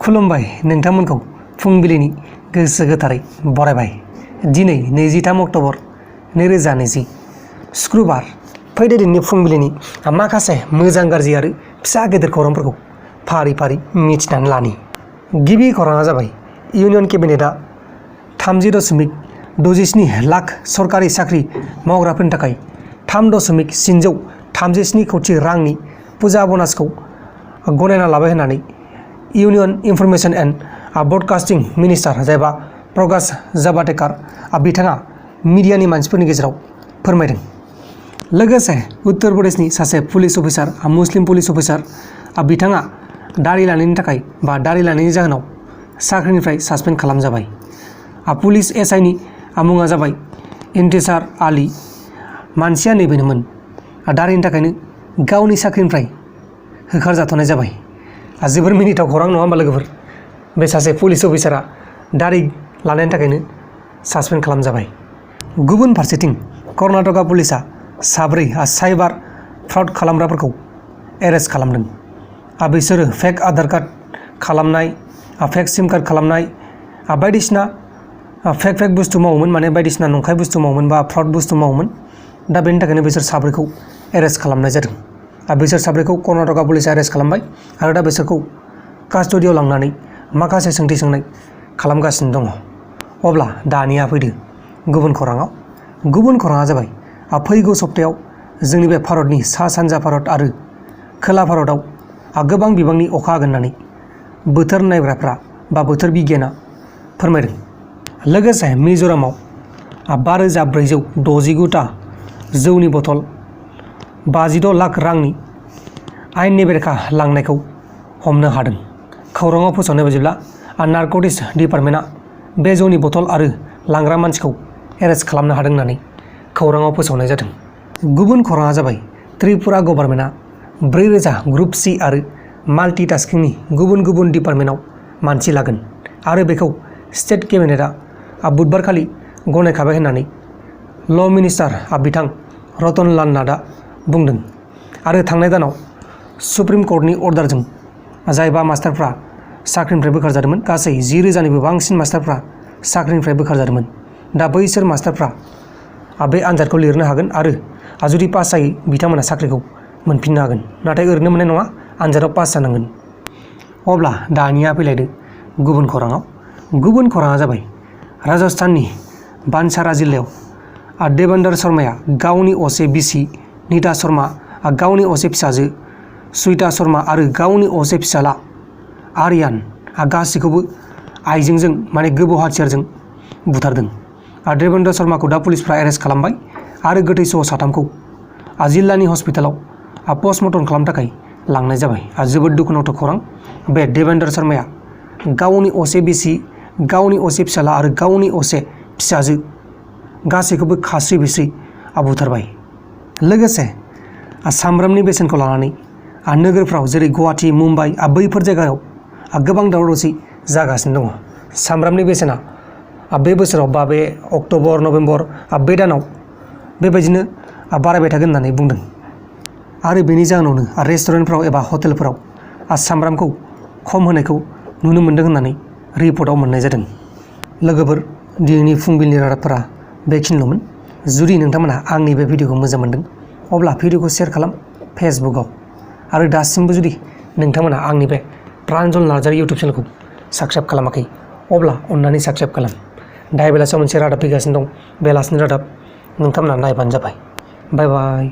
खुलुमबाय नोंथांमोनखौ फुंबिलिनि गोसो गोथारै बरायबाय। दिनै 23 अक्ट'बर 2020 शुक्रबार फैदो दिनैनि फुंबिलिनि माखासे मोजां गाज्रि आरो फिसा गेदेर खौरांफोरखौ फारि फारि मिथिनानै लानि। गिबि खौराङा जाबाय इउनियन केबिनेटआ 30.67 लाख सरकारि साख्रि मावग्राफोरनि थाखाय 3.737 कोटि रांनि फुजा ब'नासखौ गनायना लाबाय होननानै union information and broadcasting minister जायबा प्रकाश जावडेकार बिथाङा मिडियानि मानसिफोरनि गेजेराव फोरमायदों। लोगोसे उत्तर प्रदेशनि सासे पुलिस अफिसार मुस्लिम पुलिस अफिसार बिथाङा दारि लानायनि थाखाय बा दारि लानायनि जाहोनाव साख्रिनिफ्राय सासपेन्ड खालामजाबाय। पुलिस एसआइनि मुङा जाबाय इन्तिसार आली। मानसिया नैबेनोमोन दारिनि थाखायनो गावनि साख्रिनिफ्राय होखारजाथ'नाय जाबाय। जोबोर मिनिथाव खौरां नङा होमबा लोगोफोर? बे सासे पुलिस अफिसारा दारि लानायनि थाखायनो सासपेन्ड खालामजाबाय। गुबुन फारसेथिं कर्नाटका पुलिसा 4 साइबार फ्रड खालामग्राफोरखौ एरेस्ट खालामदों। बिसोरो फेक आधार कार्ड खालामनाय, फेक सिम कार्ड खालामनाय, बायदिसिना फेक बुस्थु मावोमोन, माने बायदिसिना नंखाय बुस्थु मावोमोन बा फ्रड बुस्थु मावोमोन। दा बेनि थाखायनो बिसोर 4खौ एरेस्ट खालामनाय जादों। बिसोर 4खौ कर्नाटका पुलिसा एरेस्ट खालामबाय आरो दा बिसोरखौ कास्टडियाव लांनानै माखासे सोंथि सोंनाय खालामगासिनो दङ। अब्ला दानिया फैदो गुबुन खौराङाव। गुबुन खौराङा जाबाय फैगौ सप्तायाव जोंनि बे भारतनि सा सानजा भारत आरो खोला भारतआव गोबां बिबांनि अखा हागोन होननानै बोथोर नायग्राफ्रा बा बोथोर बिगियाना फोरमायदों। लोगोसे मिज'रामाव 5469टा जौनि बथल 56 लाख रांनि आयेननि बेरेखा लांनायखौ हमनो हादों। खौराङाव फोसावनाय बायदिब्ला नारकटिक्स डिपार्टमेन्टआ बे जौनि बथल आरो लांग्रा मानसिखौ एरेस्ट खालामनो हादों होननानै खौराङाव फोसावनाय जादों। गुबुन खौराङा जाबाय त्रिपुरा गभर्नमेन्टआ 4000 ग्रुप सि आरो माल्टिटास्किंनि गुबुन गुबुन डिपार्टमेन्टआव मानसि लागोन आरो बेखौ स्टेट केबिनेटआ बुधबारखालि गनायखाबाय होननानै ल' मिनिस्टार बिथां रतन लाल नाथआ बुंदों। आरो थांनाय दानाव सुप्रिम कर्टनि अर्डारजों जायबा मास्टारफ्रा साख्रिनिफ्राय बोखारजादोंमोन, गासै 10,000निबो बांसिन मास्टारफ्रा साख्रिनिफ्राय बोखारजादोंमोन। दा बैसोर मास्टारफ्रा बे आनजादखौ लिरनो हागोन आरो जुदि पास जायो बिथांमोना साख्रिखौ मोनफिननो हागोन। नाथाय ओरैनो मोननाय नङा, आनजादाव पास जानांगोन। अब्ला दानिया फैलायदो गुबुन खौराङाव। गुबुन खौराङा जाबाय राजस्थाननि बानसारा जिल्लायाव देवेंद्र शर्माया गावनि असे बिसि नीता शर्मा, गावनि असे फिसाजो सुइता शर्मा आरो गावनि असे फिसाला आर्यान गासैखौबो आइजेंजों माने गोबौ हाथियारजों बुथारदों। देवेंद्र शर्माखौ दा पुलिसफ्रा एरेस्ट खालामबाय आरो गोथै सह 3खौ जिल्लानि हस्पिटालाव पस्टमर्टम खालामनो थाखाय लांनाय जाबाय। जोबोद दुखुनांथाव खौरां। बे देवेंद्र शर्माया गावनि असे बिसि, गावनि असे फिसाला आरो गावनि असे फिसाजो गासैखौबो खास्रि बिस्रि बुथारबाय। लोगोसे सामब्रामनि बेसेनखौ लानानै नोगोरफ्राव जेरै गुवाहाटी, मुम्बाइ बैफोर जायगायाव गोबां दावराव दावसि जागासिनो दङ। सामब्रामनि बेसेना बे बोसोराव बा बे अक्ट'बर नभेम्बर बे दानाव बेबायदिनो बारायबाय थागोन होननानै बुंदों। आरो बेनि जाहोनावनो रेस्टुरेन्टफ्राव एबा हटेलफोराव सामब्रामखौ खम होनायखौ नुनो मोन्दों होननानै रिपर्टआव मोननाय जादों। लोगोफोर, दिनैनि फुंबिलिनि रादाबफोरा बेखिनिल'मोन। जुदि नोंथांमोनहा आंनि बे भिडिअखौ मोजां मोनदों अब्ला भिडिअखौ शेयार खालाम फेसबुकआव। आरो दासिमबो जुदि नोंथांमोनहा आंनि बे प्रान्जल नार्जारि इउटुब चेनेलखौ साबस्क्राइब खालामाखै अब्ला अन्नानै साबस्क्राइब खालाम। दा बेलासियाव मोनसे रादाब फैगासिनो दं, बेलासिनि रादाब नोंथांमोनहा नायबानो जाबाय। बाय बाय।